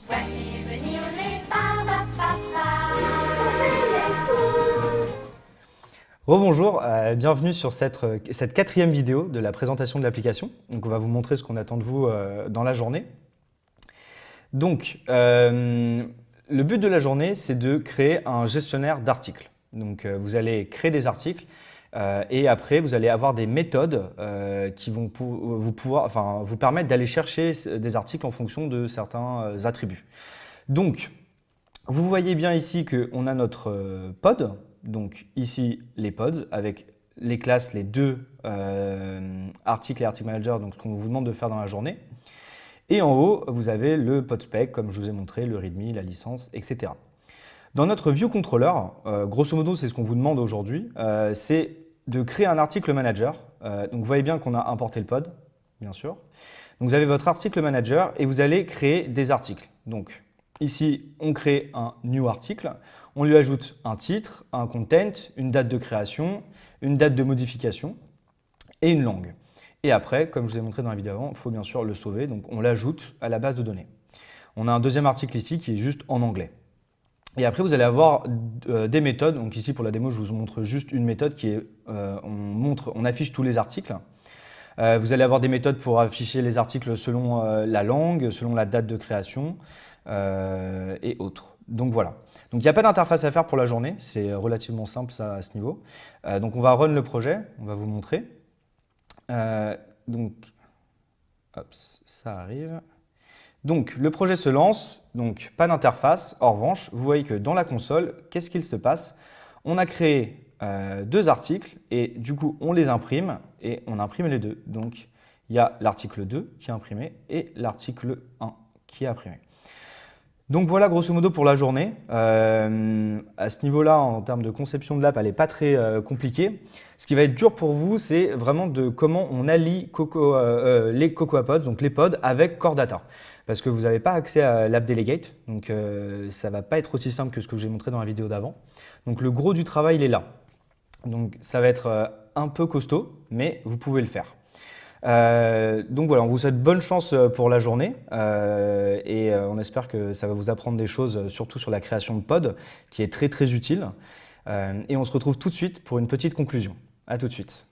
Voici venir les Barbapapa. Rebonjour, bienvenue sur cette quatrième vidéo de la présentation de l'application. Donc on va vous montrer ce qu'on attend de vous dans la journée. Donc le but de la journée, c'est de créer un gestionnaire d'articles. Donc vous allez créer des articles et après vous allez avoir des méthodes qui vont vous permettre d'aller chercher des articles en fonction de certains attributs. Donc vous voyez bien ici qu'on a notre pod. Donc ici les pods avec les classes, les deux articles et article manager, donc ce qu'on vous demande de faire dans la journée. Et en haut, vous avez le pod spec, comme je vous ai montré, le readme, la licence, etc. Dans notre view controller, grosso modo, c'est ce qu'on vous demande aujourd'hui, c'est de créer un article manager. Donc vous voyez bien qu'on a importé le pod, bien sûr. Donc vous avez votre article manager et vous allez créer des articles. Donc ici, on crée un new article. On lui ajoute un titre, un content, une date de création, une date de modification et une langue. Et après, comme je vous ai montré dans la vidéo avant, il faut bien sûr le sauver, donc on l'ajoute à la base de données. On a un deuxième article ici qui est juste en anglais. Et après, vous allez avoir des méthodes. Donc ici, pour la démo, je vous montre juste une méthode qui est, on affiche tous les articles. Vous allez avoir des méthodes pour afficher les articles selon la langue, selon la date de création et autres. Donc voilà. Donc il n'y a pas d'interface à faire pour la journée, c'est relativement simple ça, à ce niveau. Donc on va run le projet, on va vous montrer. Donc, hop, ça arrive. Donc le projet se lance, donc pas d'interface. En revanche, vous voyez que dans la console, qu'est-ce qu'il se passe? On a créé deux articles et du coup on les imprime et on imprime les deux. Donc il y a l'article 2 qui est imprimé et l'article 1 qui est imprimé. Donc voilà grosso modo pour la journée. À ce niveau-là, en termes de conception de l'app, elle n'est pas très compliquée. Ce qui va être dur pour vous, c'est vraiment de comment on allie les Cocoa Pods, donc les pods, avec Core Data. Parce que vous n'avez pas accès à l'App Delegate, donc ça ne va pas être aussi simple que ce que j'ai montré dans la vidéo d'avant. Donc le gros du travail, il est là. Donc ça va être un peu costaud, mais vous pouvez le faire. Donc voilà, on vous souhaite bonne chance pour la journée et on espère que ça va vous apprendre des choses, surtout sur la création de pods, qui est très très utile. Et on se retrouve tout de suite pour une petite conclusion. À tout de suite.